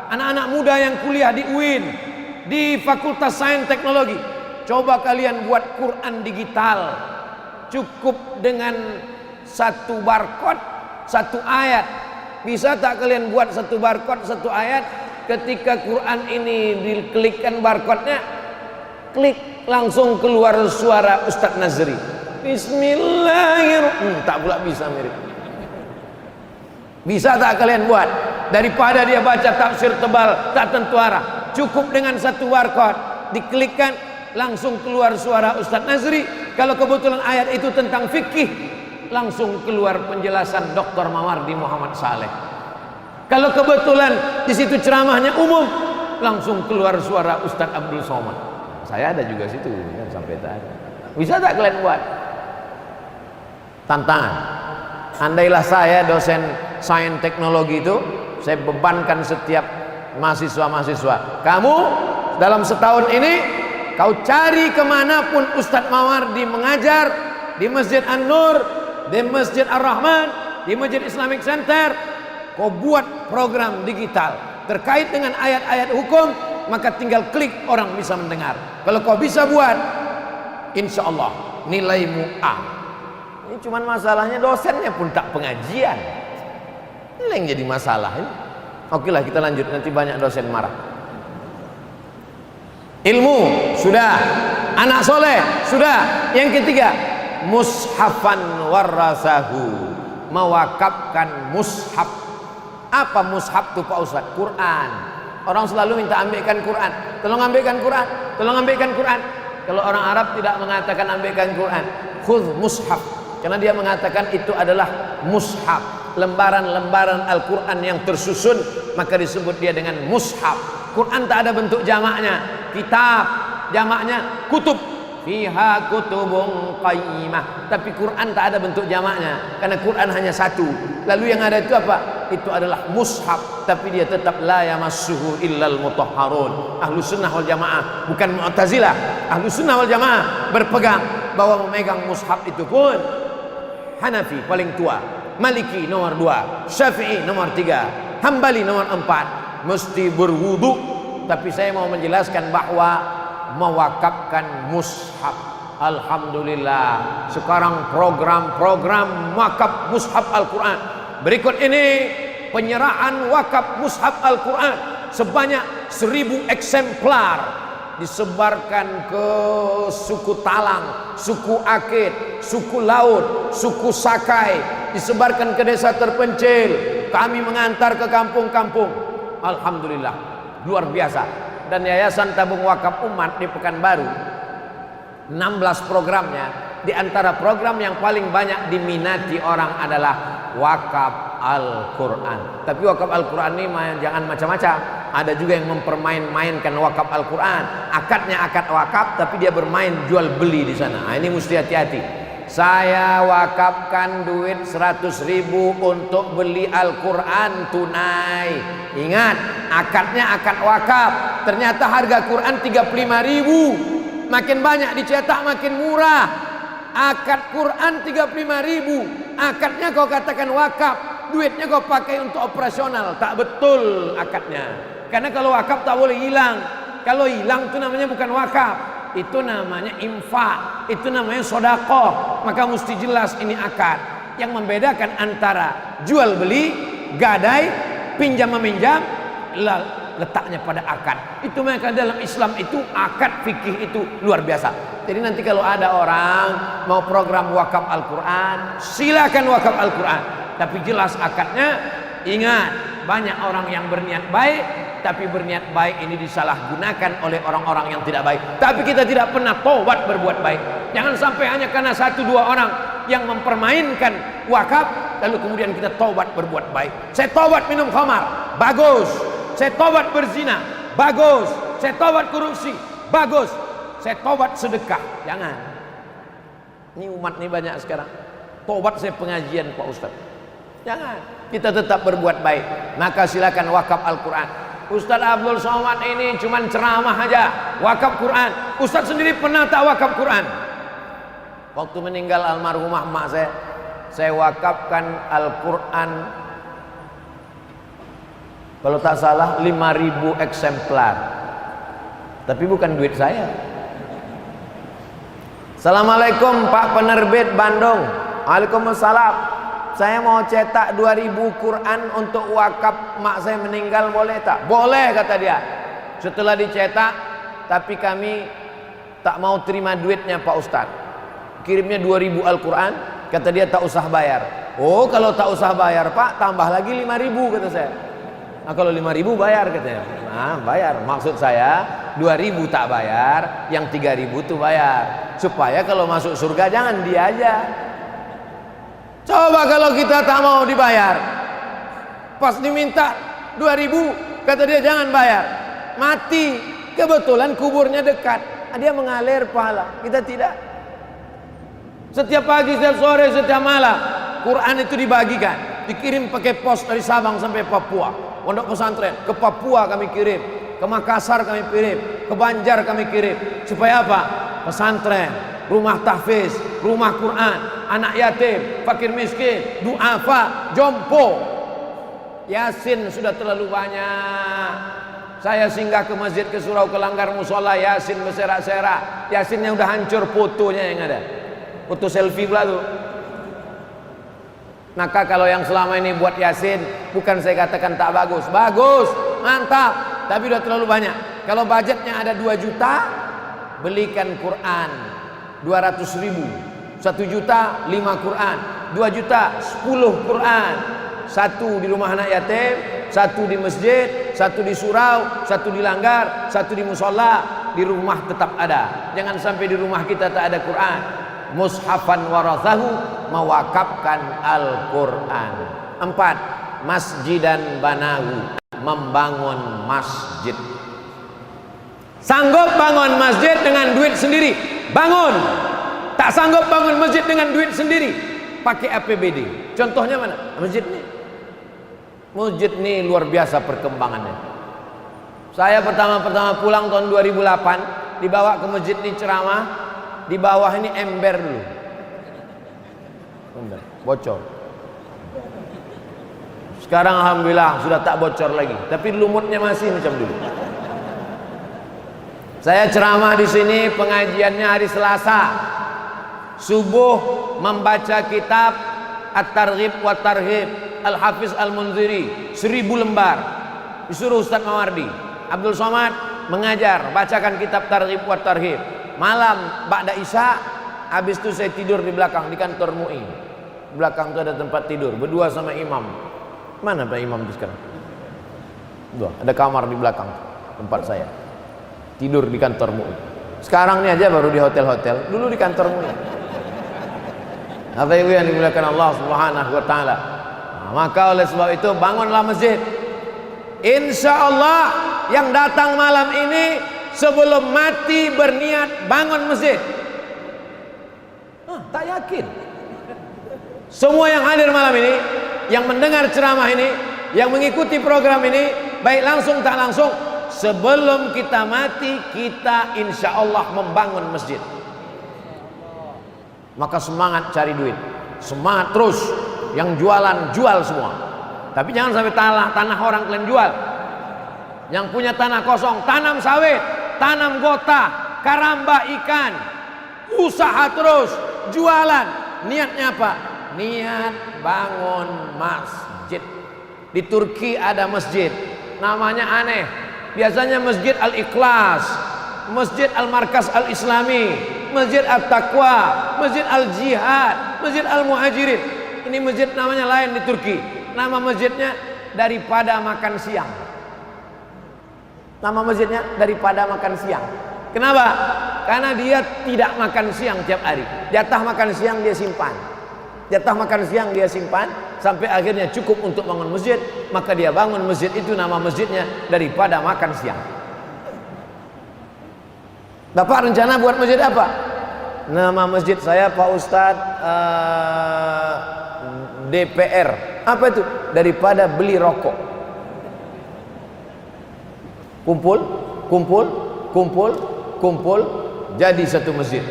anak-anak muda yang kuliah di UIN, di Fakultas Sains Teknologi. Coba kalian buat Quran digital, cukup dengan satu barcode, satu ayat. Bisa tak kalian buat satu barcode, satu ayat, ketika Quran ini diklikkan barcode-nya, klik langsung keluar suara Ustadz Nazri. Bismillahirrahmanirrahim. Tak pula bisa mirip. Bisa tak kalian buat? Daripada dia baca tafsir tebal tak tentu arah, cukup dengan satu barcode, diklikkan langsung keluar suara Ustadz Nazri. Kalau kebetulan ayat itu tentang fikih, langsung keluar penjelasan Dr. Mawardi Muhammad Saleh. Kalau kebetulan di situ ceramahnya umum, langsung keluar suara Ustadz Abdul Somad. Saya ada juga situ kan, sampai tadi. Bisa tak kalian buat? Tantangan. Andailah saya dosen sains teknologi itu, saya bebankan setiap mahasiswa-mahasiswa, kamu dalam setahun ini kau cari kemanapun Ustadz Mawardi mengajar, di Masjid An-Nur, di Masjid Ar-Rahman, di Masjid Islamic Center, kau buat program digital terkait dengan ayat-ayat hukum, maka tinggal klik orang bisa mendengar. Kalau kau bisa buat, insya Allah nilaimu A. Ini cuman masalahnya dosennya pun tak pengajian. Ini yang jadi masalah ini. Oke lah, kita lanjut, nanti banyak dosen marah. Ilmu sudah, anak soleh sudah. Yang ketiga, mushafan warasahu, mewakafkan mushaf. Apa mushaf itu Pak Ustaz? Quran. Orang selalu minta ambilkan Quran, tolong ambilkan Quran, tolong ambilkan Quran. Kalau orang Arab tidak mengatakan ambilkan Quran, khudh mushaf, karena dia mengatakan itu adalah mushaf, lembaran-lembaran Al-Quran yang tersusun, maka disebut dia dengan mushaf. Quran tak ada bentuk jamaknya, kitab jamaknya kutub, fiha kutubun qayyimah. Tapi Quran tak ada bentuk jamaknya, karena Quran hanya satu. Lalu yang ada itu apa? Itu adalah mushaf, tapi dia tetap la yamassuhu illal mutahharun. Ahlus sunnah wal jamaah, bukan Mu'tazilah. Ahlus sunnah wal jamaah berpegang bahwa memegang mushaf itu pun Hanafi paling tua, Maliki nomor 2, Syafi'i nomor 3, Hambali nomor 4, mesti berwudu. Tapi saya mau menjelaskan bahwa mewakafkan mushaf, alhamdulillah sekarang program-program wakaf mushaf Al-Quran. Berikut ini penyerahan wakaf mushaf Al-Quran sebanyak 1000 eksemplar, disebarkan ke suku Talang, suku Akit, suku Laut, suku Sakai, disebarkan ke desa terpencil. Kami mengantar ke kampung-kampung. Alhamdulillah, luar biasa. Dan Yayasan Tabung Wakaf Umat di Pekanbaru, 16 programnya, di antara program yang paling banyak diminati orang adalah wakaf Al-Quran. Tapi wakaf Al-Quran ini jangan macam-macam. Ada juga yang mempermain-mainkan wakaf Al-Quran. Akadnya akad wakaf, tapi dia bermain jual beli di sana. Nah, ini mesti hati-hati. Saya wakafkan duit 100.000 untuk beli Al-Quran tunai. Ingat, akadnya akad wakaf. Ternyata harga Quran 35.000. Makin banyak dicetak makin murah. Akad Quran 35.000, akadnya kau katakan wakaf, duitnya kau pakai untuk operasional. Tak betul akadnya, karena kalau wakaf tak boleh hilang. Kalau hilang itu namanya bukan wakaf, itu namanya infak, itu namanya sedekah. Maka mesti jelas ini akad. Yang membedakan antara jual beli, gadai, pinjam meminjam, letaknya pada akad. Itu maka dalam Islam itu akad fikih itu luar biasa. Jadi nanti kalau ada orang mau program wakaf Al-Quran, silakan wakaf Al-Quran, tapi jelas akadnya. Ingat, banyak orang yang berniat baik, tapi berniat baik ini disalahgunakan oleh orang-orang yang tidak baik. Tapi kita tidak pernah taubat berbuat baik. Jangan sampai hanya karena 1-2 orang yang mempermainkan wakaf, lalu kemudian kita taubat berbuat baik. Saya taubat minum khamar, bagus. Saya taubat berzina, bagus. Saya taubat korupsi, bagus. Saya taubat sedekah, jangan. Ini umat ini banyak sekarang. Taubat saya pengajian Pak Ustaz, jangan. Kita tetap berbuat baik. Maka silakan wakaf Al-Quran. Ustaz Abdul Somad ini cuman ceramah aja, wakaf Quran. Ustaz sendiri pernah tak wakaf Quran? Waktu meninggal almarhumah mak saya wakafkan Al-Quran, kalau tak salah 5.000 eksemplar. Tapi bukan duit saya. Assalamualaikum Pak Penerbit Bandung. Waalaikumsalam. saya mau cetak 2000 Quran untuk wakaf mak saya meninggal, boleh tak? Boleh, kata dia. Setelah dicetak, tapi kami tak mau terima duitnya Pak Ustadz. Kirimnya 2000 Al-Quran, kata dia tak usah bayar. Oh, kalau tak usah bayar Pak, tambah lagi 5000, kata saya. Nah, kalau 5000 bayar, katanya. Nah, bayar. Maksud saya 2000 tak bayar, yang 3000 tuh bayar, supaya kalau masuk surga jangan dia aja. Coba kalau kita tak mau dibayar, pas diminta 2000, kata dia jangan bayar, mati. Kebetulan kuburnya dekat, dia mengalir pahala, kita tidak. Setiap pagi, setiap sore, setiap malam Quran itu dibagikan, dikirim pakai pos dari Sabang sampai Papua. Pondok pesantren ke Papua kami kirim, ke Makassar kami kirim, ke Banjar kami kirim. Supaya apa? Pesantren, rumah tahfiz, rumah Quran, anak yatim, fakir miskin, duafa, jompo. Yasin sudah terlalu banyak. Saya singgah ke masjid, ke surau, ke langgar musola, Yasin berserak-serak. Yasinnya udah hancur, fotonya yang ada, foto selfie pula tuh. Maka kalau yang selama ini buat Yasin, bukan saya katakan tak bagus, bagus, mantap, tapi udah terlalu banyak. Kalau budgetnya ada 2 juta, belikan Quran 200.000. 1 juta 5 Quran, 2 juta 10 Quran. 1 di rumah anak yatim, 1 di masjid, 1 di surau, 1 di langgar, 1 di musola. Di rumah tetap ada. Jangan sampai di rumah kita tak ada Quran. Mushafan warathahu, mewakafkan Al-Quran. 4, masjidan banahu, membangun masjid. Sanggup bangun masjid dengan duit sendiri, bangun. Tak sanggup bangun masjid dengan duit sendiri, pakai APBD. Contohnya mana? Masjid ini. Masjid ini luar biasa perkembangannya. Saya pertama-tama pulang tahun 2008, dibawa ke masjid ini ceramah. Di bawah ini ember dulu, ember, bocor. Sekarang alhamdulillah sudah tak bocor lagi, tapi lumutnya masih macam dulu. Saya ceramah di sini, pengajiannya hari Selasa. Subuh membaca kitab At-Targhib wa Tarhib Al-Hafiz Al-Munziri 1000 lembar. Disuruh Ustaz Mawardi, Abdul Somad mengajar, bacakan kitab Targhib wa Tarhib. Malam ba'da Isya, habis itu saya tidur di belakang di kantor MUI. Di belakang itu ada tempat tidur, berdua sama imam. Mana Pak Imam itu sekarang? Tuh, ada kamar di belakang tempat saya. Tidur di kantor MUI. Sekarang ini aja baru di hotel-hotel, dulu di kantor MUI. Apa ibu yang dimuliakan Allah Subhanahu wa taala. Nah, maka oleh sebab itu bangunlah masjid. Insya Allah yang datang malam ini sebelum mati berniat bangun masjid. Tak yakin. Semua yang hadir malam ini, yang mendengar ceramah ini, yang mengikuti program ini, baik langsung tak langsung, sebelum kita mati kita insya Allah membangun masjid. Maka semangat cari duit, semangat terus. Yang jualan jual semua, tapi jangan sampai tanah orang kalian jual. Yang punya tanah kosong, tanam sawit, tanam gota, karamba ikan, usaha terus, jualan. Niatnya apa? Niat bangun masjid. Di Turki ada masjid, namanya aneh. Biasanya Masjid Al-Ikhlas, Masjid Al-Markas Al-Islami, Masjid At-Taqwa, Masjid Al-Jihad, Masjid Al-Muhajirin. Ini masjid namanya lain di Turki. Nama masjidnya daripada makan siang. Nama masjidnya daripada makan siang. Kenapa? Karena dia tidak makan siang tiap hari. Jatah makan siang dia simpan. Jatah makan siang dia simpan sampai akhirnya cukup untuk bangun masjid. Maka dia bangun masjid itu, nama masjidnya daripada makan siang. Bapak rencana buat masjid apa? Nama masjid saya Pak Ustadz DPR. Apa itu? Daripada beli rokok. Kumpul, kumpul, kumpul, kumpul, jadi satu masjid.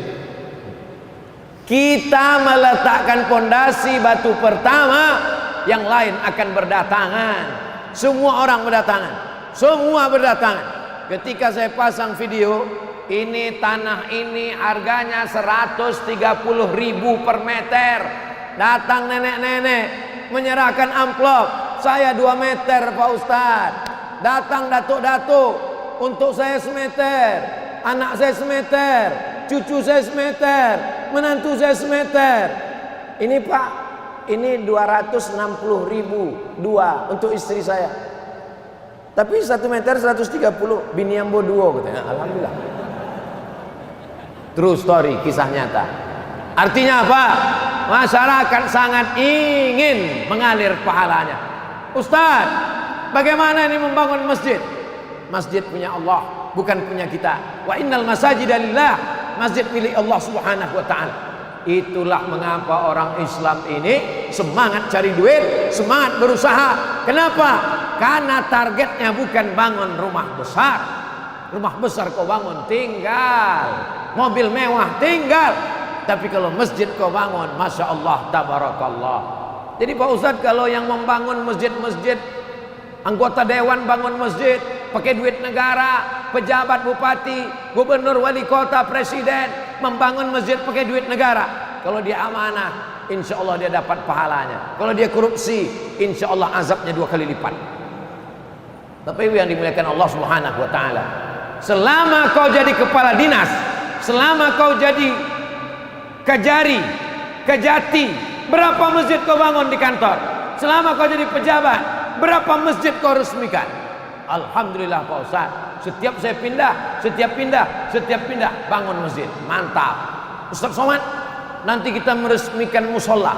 Kita meletakkan pondasi batu pertama, yang lain akan berdatangan. Semua orang berdatangan, semua berdatangan. Ketika saya pasang video, ini tanah ini harganya 130.000 per meter. datang nenek-nenek menyerahkan amplop. Saya 2 meter Pak Ustadz. Datang datuk-datuk, untuk saya semeter, anak saya semeter, cucu saya semeter, menantu saya semeter. Ini Pak, ini 260.000 dua untuk istri saya. Tapi 1 meter 130, bini ambo duo katanya. Alhamdulillah. True story, kisah nyata. Artinya apa? Masyarakat sangat ingin mengalir pahalanya. Ustaz, bagaimana ini membangun masjid? Masjid punya Allah, bukan punya kita. Wa innal masajida lillah. Masjid milik Allah Subhanahu wa taala. Itulah mengapa orang Islam ini semangat cari duit, semangat berusaha. Kenapa? Karena targetnya bukan bangun rumah besar. Rumah besar kau bangun tinggal, mobil mewah tinggal. Tapi kalau masjid kau bangun, Masya Allah, tabarakallah. Jadi Pak Ustadz, kalau yang membangun masjid-masjid, anggota dewan bangun masjid pakai duit negara, pejabat, bupati, gubernur, wali kota, presiden membangun masjid pakai duit negara. Kalau dia amanah, insya Allah dia dapat pahalanya. Kalau dia korupsi, insya Allah azabnya 2 kali lipat. Tapi yang dimuliakan Allah Subhanahu wa taala, selama kau jadi kepala dinas, selama kau jadi kejari, kejati, berapa masjid kau bangun di kantor? Selama kau jadi pejabat, berapa masjid kau resmikan? Alhamdulillah Pak Ustaz, setiap saya pindah, setiap pindah bangun masjid. Mantap. Ustaz Somad, nanti kita meresmikan musola.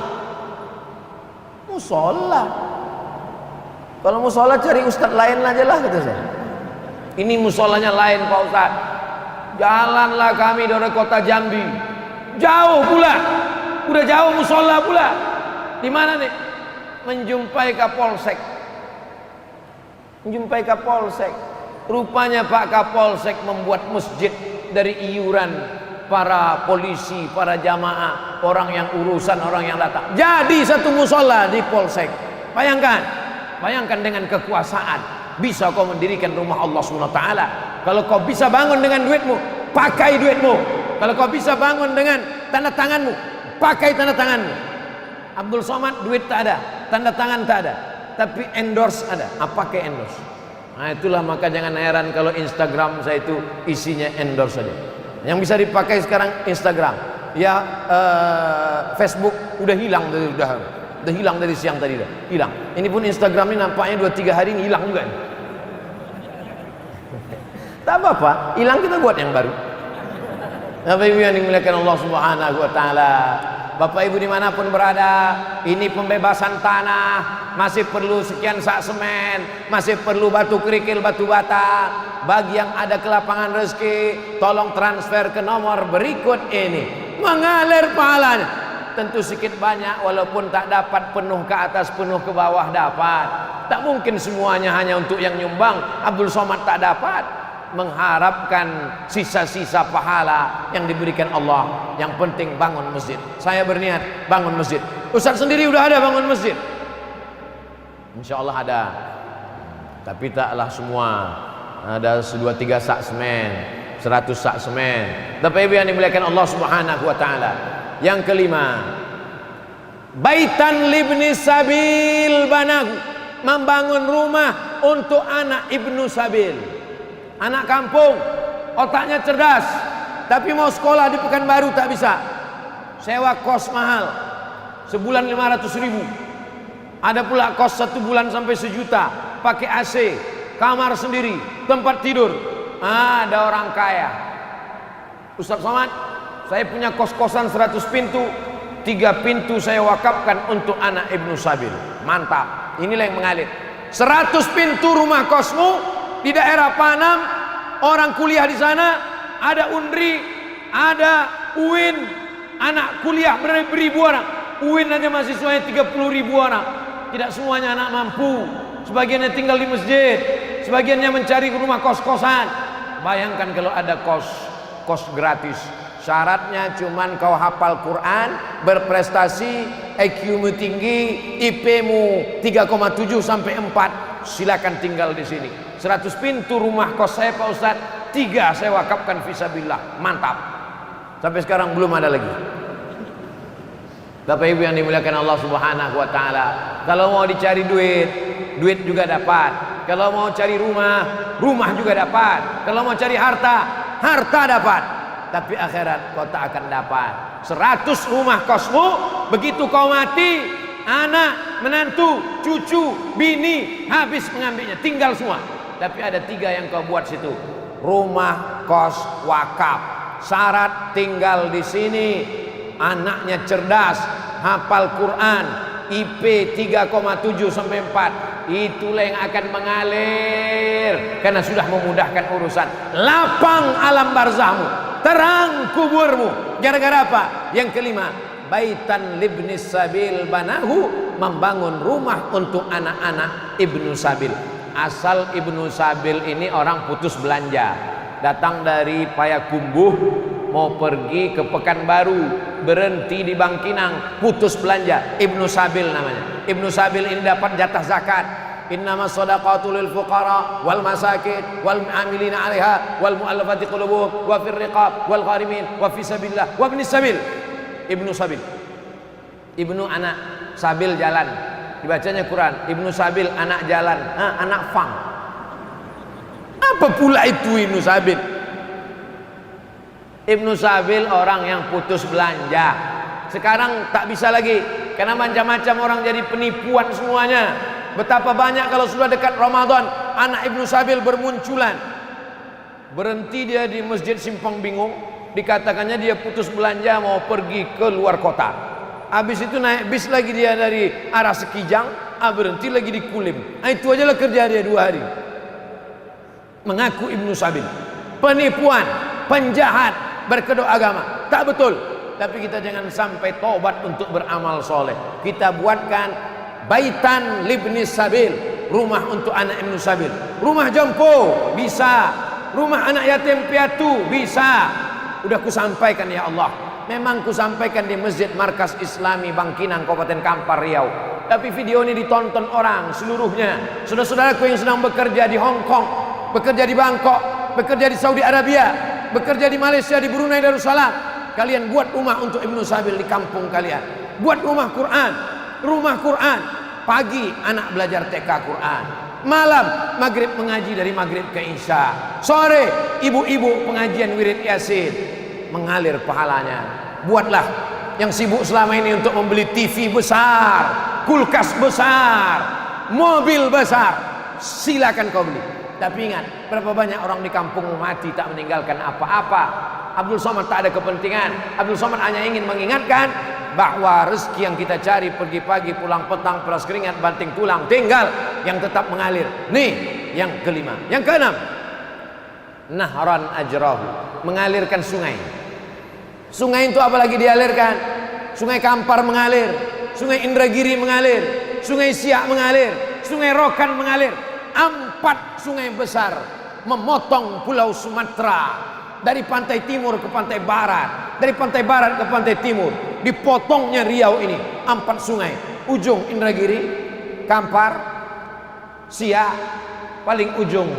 Musola? Kalau musola cari ustaz lain aja lah, kata saya. Ini musolanya lain Pak Ustaz. Jalanlah kami dari kota Jambi, jauh pula, udah jauh musola pula. Di mana nih? Menjumpai Kapolsek. Menjumpai Kapolsek. Rupanya Pak Kapolsek membuat masjid dari iuran para polisi, para jamaah, orang yang urusan, orang yang datang. Jadi satu musola di Polsek. Bayangkan dengan kekuasaan bisa kau mendirikan rumah Allah SWT. Kalau kau bisa bangun dengan duitmu, pakai duitmu. Kalau kau bisa bangun dengan tanda tanganmu, pakai tanda tanganmu. Abdul Somad duit tak ada, tanda tangan tak ada, tapi endorse ada. Pakai endorse. Nah itulah, maka jangan heran kalau Instagram saya itu isinya endorse saja. Yang bisa dipakai sekarang Instagram, ya Facebook udah hilang dari siang tadi dah hilang. Ini pun Instagram ini nampaknya 2-3 hari ini hilang juga. Tak apa-apa, hilang kita buat yang baru. Bapak Ibu yang dimuliakan Allah Subhanahu wa taala, Bapak Ibu dimanapun berada, ini pembebasan tanah masih perlu sekian sak semen, masih perlu batu kerikil, batu bata. Bagi yang ada ke lapangan rezeki, tolong transfer ke nomor berikut ini, mengalir pahalanya. Tentu sedikit banyak, walaupun tak dapat penuh ke atas, penuh ke bawah dapat. Tak mungkin semuanya hanya untuk yang nyumbang. Abdul Somad tak dapat. Mengharapkan sisa-sisa pahala yang diberikan Allah. Yang penting bangun masjid. Saya berniat bangun masjid. Ustaz sendiri udah ada bangun masjid? Insya Allah ada. Tapi taklah semua. Ada 2-3 sak semen, 100 sak semen. Tapi yang dimuliakan Allah Subhanahu wa taala. Yang kelima, baitan libni sabil banahu, membangun rumah untuk anak ibnu sabil. Anak kampung, otaknya cerdas, tapi mau sekolah di Pekanbaru tak bisa. Sewa kos mahal, sebulan 500.000. Ada pula kos 1 bulan sampai 1 juta, pakai AC, kamar sendiri, tempat tidur. Ada orang kaya. Ustaz Somad, saya punya kos-kosan 100 pintu, 3 pintu saya wakafkan untuk anak ibnu sabil. Mantap, inilah yang mengalir. 100 pintu rumah kosmu di daerah Panam, orang kuliah di sana, ada Undri, ada UIN, anak kuliah beribu orang. UIN aja mahasiswanya 30.000 orang. Tidak semuanya anak mampu, sebagiannya tinggal di masjid, sebagiannya mencari rumah kos-kosan. Bayangkan kalau ada kos gratis. Syaratnya cuman kau hafal Quran, berprestasi, IQ-mu tinggi, IP-mu 3,7 sampai 4, silakan tinggal di sini. 100 pintu rumah kos saya Pak Ustaz, 3 saya wakafkan fisabilillah. Mantap. Sampai sekarang belum ada lagi. Bapak Ibu yang dimuliakan Allah Subhanahu wa taala, kalau mau dicari duit, duit juga dapat. Kalau mau cari rumah, rumah juga dapat. Kalau mau cari harta, harta dapat. Tapi akhirat kau tak akan dapat. 100 rumah kosmu, begitu kau mati, anak, menantu, cucu, bini habis mengambilnya, tinggal semua. Tapi ada 3 yang kau buat situ. Rumah, kos, wakaf. Syarat tinggal di sini. Anaknya cerdas, hafal Quran, IP 3,7 sampai 4. Itulah yang akan mengalir karena sudah memudahkan urusan. Lapang alam barzahmu, terang kuburmu. Gara-gara apa? Yang kelima, baitan libnis sabil banahu, membangun rumah untuk anak-anak ibnu sabil. Asal ibnu sabil ini orang putus belanja, datang dari Payakumbuh mau pergi ke Pekanbaru, berhenti di Bangkinang, putus belanja, ibnu sabil namanya. Ibnu sabil ini dapat jatah zakat. Innamas shadaqatu lil fuqara wal masakin wal amilina 'alaiha wal mu'allafati qulubuhum wa fir riqab wal gharimin wa fi sabilillah wa ibnis sabil. Ibnu sabil, ibnu anak sabil jalan, dibacanya Quran. Ibnu sabil anak jalan, anak fang. Apa pula itu ibnu sabil? Ibnu sabil orang yang putus belanja. Sekarang tak bisa lagi karena macam-macam orang jadi penipuan semuanya. Betapa banyak kalau sudah dekat Ramadan anak ibnu sabil bermunculan. Berhenti dia di Masjid Simpang Bingung, dikatakannya dia putus belanja mau pergi ke luar kota. Habis itu naik bis lagi dia dari arah Sekijang, berhenti lagi di Kulim. Itu ajalah kerja dia 2 hari. Mengaku ibnu sabil, penipuan, penjahat, berkedok agama. Tak betul. Tapi kita jangan sampai tobat untuk beramal soleh. Kita buatkan baitan libnis sabil, rumah untuk anak ibnu sabil. Rumah jompo bisa, rumah anak yatim piatu bisa. Udah kusampaikan ya Allah. Memang kusampaikan di Masjid Markas Islami Bangkinang, Kabupaten Kampar, Riau. Tapi video ini ditonton orang seluruhnya. Saudara-saudaraku yang sedang bekerja di Hong Kong, bekerja di Bangkok, bekerja di Saudi Arabia, bekerja di Malaysia, di Brunei Darussalam, kalian buat rumah untuk ibnu sabil di kampung kalian. Buat rumah Quran, rumah Quran. Pagi anak belajar TK Quran, malam maghrib mengaji dari maghrib ke isya, sore ibu-ibu pengajian wirid yasin, mengalir pahalanya. Buatlah yang sibuk selama ini untuk membeli TV besar, kulkas besar, mobil besar, silakan kau beli. Tapi ingat, berapa banyak orang di kampungmu mati tak meninggalkan apa-apa. Abdul Somad tak ada kepentingan. Abdul Somad hanya ingin mengingatkan bahwa rezeki yang kita cari pergi pagi pulang petang, peras keringat banting tulang, tinggal yang tetap mengalir. Nih yang kelima. Yang keenam, nahran ajrahu, mengalirkan sungai. Sungai itu apalagi dialirkan? Sungai Kampar mengalir, Sungai Indragiri mengalir, Sungai Siak mengalir, Sungai Rokan mengalir. 4 sungai besar memotong pulau Sumatera dari pantai timur ke pantai barat, dari pantai barat ke pantai timur. Dipotongnya Riau ini 4 sungai, ujung Indragiri, Kampar, Siak, paling ujung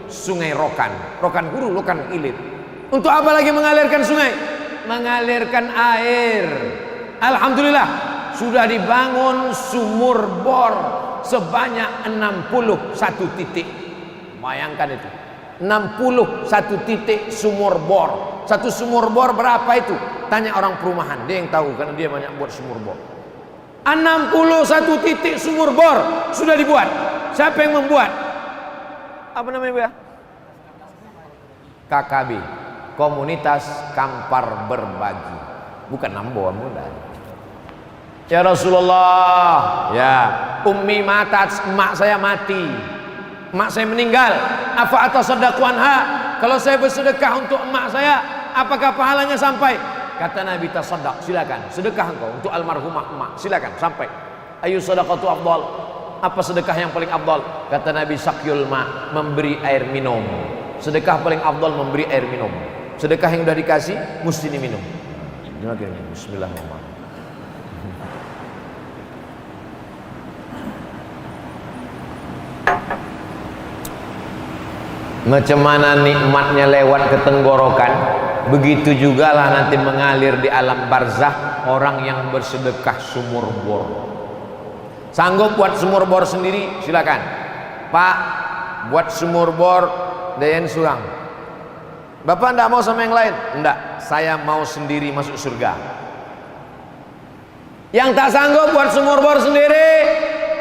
Sungai Rokan, Rokan Hulu, Rokan Ilir. Untuk apa lagi mengalirkan sungai? Mengalirkan air. Alhamdulillah sudah dibangun sumur bor sebanyak 61 titik. Bayangkan itu, 61 titik sumur bor. Satu sumur bor berapa itu? Tanya orang perumahan, dia yang tahu karena dia banyak buat sumur bor. 61 titik sumur bor sudah dibuat. Siapa yang membuat? Apa namanya Bu ya? KKB, Komunitas Kampar Berbagi. Bukan Nambo muda. Ya Rasulullah, ya ummi matat, emak saya mati, emak saya meninggal. Afa atasaddaqu anha, kalau saya bersedekah untuk emak saya, apakah pahalanya sampai? Kata Nabi, tasaddaq, silakan sedekah engkau untuk almarhumah emak, silakan sampai. Ayu sadaqatu afdal, apa sedekah yang paling afdal? Kata Nabi, sakyul ma, memberi air minum. Sedekah paling afdal memberi air minum. Sedekah yang sudah dikasih mesti diminum. Bismillahirrahmanirrahim. Macam mana nikmatnya lewat ke tenggorokan, begitu jugalah nanti mengalir di alam barzah. orang yang bersedekah sumur bor. Sanggup buat sumur bor sendiri? Silakan. Pak, buat sumur bor Dayan Surang. Bapak enggak mau sama yang lain? Enggak, saya mau sendiri masuk surga. Yang tak sanggup buat sumur bor sendiri,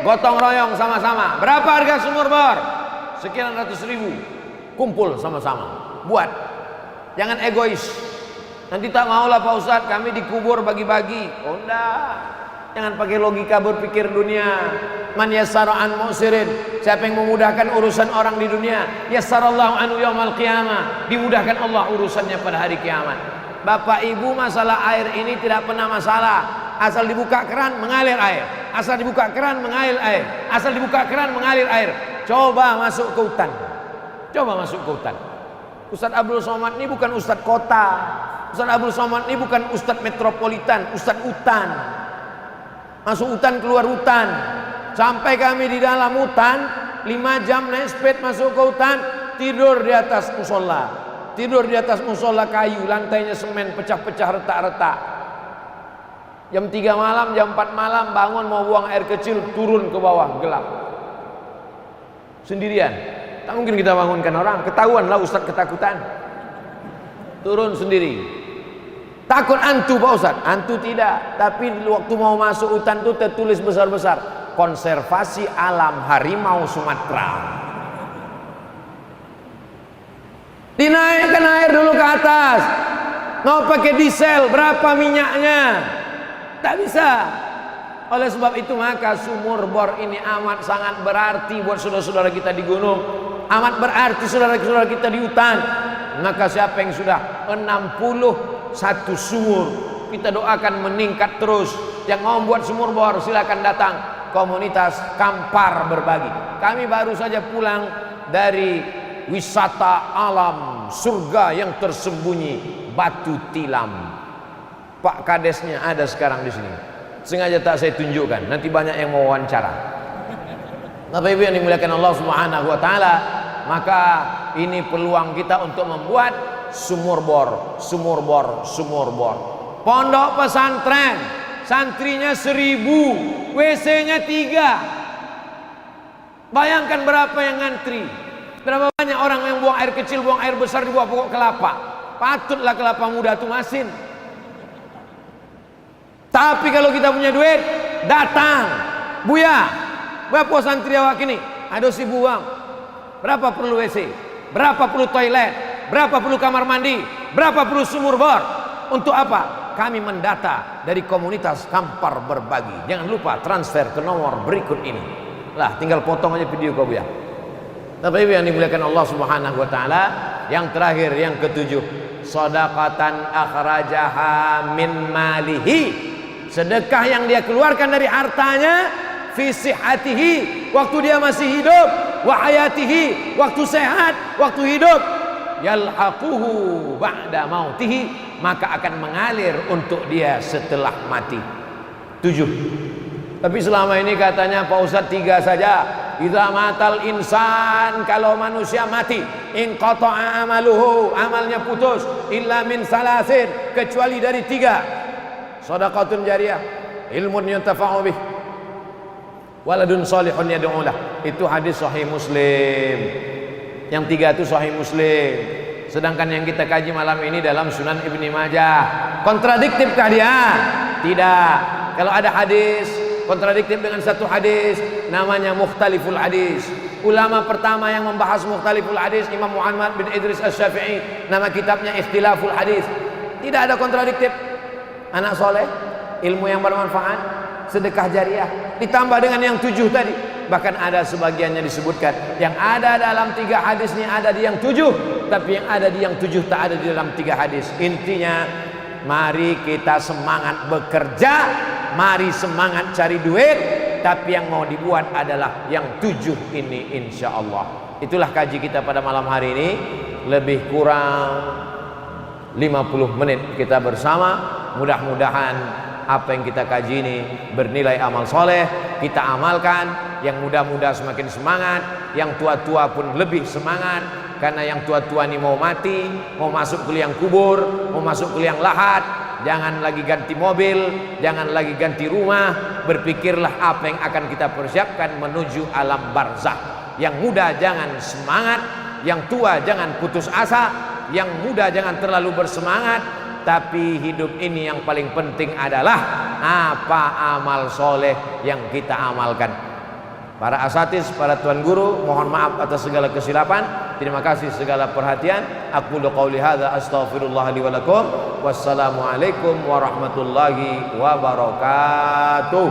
gotong royong sama-sama. Berapa harga sumur bor? Sekian ratus ribu. Kumpul sama-sama, buat. Jangan egois. Nanti tak maulah Pak Ustadz, kami dikubur bagi-bagi. Oh enggak. Jangan pakai logika berpikir dunia. Man yassara an mu'sirin, siapa yang memudahkan urusan orang di dunia, yassarallahu anhu yaumal qiyamah, dimudahkan Allah urusannya pada hari kiamat. Bapak Ibu, masalah air ini tidak pernah masalah. Asal dibuka keran mengalir air, asal dibuka keran mengalir air, asal dibuka keran mengalir air. Coba masuk ke hutan, coba masuk ke hutan. Ustadz Abdul Somad ini bukan Ustadz kota, Ustadz Abdul Somad ini bukan Ustadz metropolitan, Ustadz hutan. Masuk hutan, keluar hutan. Sampai kami di dalam hutan 5 jam naik sepeda masuk ke hutan, tidur di atas musola. Tidur di atas musola kayu, lantainya semen, pecah-pecah, retak-retak. Jam 3 malam, jam 4 malam bangun mau buang air kecil, turun ke bawah, gelap. Sendirian. Tak mungkin kita bangunkan orang, ketahuan lah Ustadz ketakutan. Turun sendiri. Takut hantu Pak Ustadz? Hantu tidak. Tapi waktu mau masuk hutan itu tertulis besar-besar, konservasi alam harimau Sumatera. Dinaikkan air dulu ke atas. Mau pakai diesel, berapa minyaknya? Tak bisa. Oleh sebab itu maka sumur bor ini amat sangat berarti buat saudara-saudara kita di gunung, amat berarti saudara-saudara kita di hutan. Maka siapa yang sudah 61 sumur, kita doakan meningkat terus. Yang mau buat sumur bor silakan datang. Komunitas Kampar Berbagi. Kami baru saja pulang dari wisata alam surga yang tersembunyi Batu Tilam. Pak Kadesnya ada sekarang di sini. Sengaja tak saya tunjukkan, nanti banyak yang mau wawancara. Bapak Ibu yang dimuliakan Allah Subhanahu wa taala, maka ini peluang kita untuk membuat sumur bor, sumur bor, sumur bor. Pondok pesantren, santrinya 1000, WC-nya 3. Bayangkan berapa yang ngantri. Berapa banyak orang yang buang air kecil, buang air besar di bawah pokok kelapa. Patutlah kelapa muda itu masin. Tapi kalau kita punya duit, datang. Buya, berapa santri awak ini? Ada 1000 uang. Berapa perlu WC? Berapa perlu toilet? Berapa perlu kamar mandi? Berapa perlu sumur bor? Untuk apa? Kami mendata dari komunitas Kampar Berbagi. Jangan lupa transfer ke nomor berikut ini. Lah, tinggal potong aja video kau Buya. Bapak Ibu yang dimuliakan Allah Subhanahu wa taala, yang terakhir, yang ketujuh, shadaqatan akhrajaha min malihi. Sedekah yang dia keluarkan dari hartanya, fi sihatihi, waktu dia masih hidup, wa hayatihi, waktu sehat, waktu hidup, yalhaquhu ba'da mautihi, maka akan mengalir untuk dia setelah mati. 7. Tapi selama ini katanya Pak Ustadz 3 saja. Idza matal insan, kalau manusia mati, in qata'a amaluhu, amalnya putus, illa min salasin, kecuali dari 3. Shadaqatun jariyah, ilmun yuntafa'u bih, waladun salihun yad'u lah. Itu hadis sahih Muslim. Yang 3 itu sahih Muslim. Sedangkan yang kita kaji malam ini dalam Sunan Ibni Majah. Kontradiktifkah dia? Tidak. Kalau ada hadis kontradiktif dengan satu hadis, namanya mukhtaliful hadis. Ulama pertama yang membahas mukhtaliful hadis Imam Muhammad bin Idris Asy-Syafi'i, nama kitabnya Ikhtilaful Hadis. Tidak ada kontradiktif. Anak soleh, ilmu yang bermanfaat, sedekah jariah, ditambah dengan yang 7 tadi. Bahkan ada sebagiannya disebutkan yang ada dalam 3 hadis ini ada di yang 7, tapi yang ada di yang 7 tak ada di dalam 3 hadis. Intinya, mari kita semangat bekerja, mari semangat cari duit, tapi yang mau dibuat adalah yang 7 ini, insya Allah. Itulah kaji kita pada malam hari ini. Lebih kurang 50 menit kita bersama. Mudah-mudahan apa yang kita kaji ini bernilai amal soleh, kita amalkan. Yang muda-muda semakin semangat, yang tua-tua pun lebih semangat. Karena yang tua-tua ini mau mati, mau masuk ke liang kubur, mau masuk ke liang lahat, jangan lagi ganti mobil, jangan lagi ganti rumah. Berpikirlah apa yang akan kita persiapkan menuju alam barzakh. Yang muda jangan semangat, yang tua jangan putus asa, yang muda jangan terlalu bersemangat. Tapi hidup ini yang paling penting adalah apa amal soleh yang kita amalkan. Para asatiz, para tuan guru, mohon maaf atas segala kesilapan. Terima kasih segala perhatian. Aku qauli hadza astaghfirullah li wa lakum. Wassalamualaikum warahmatullahi wabarakatuh.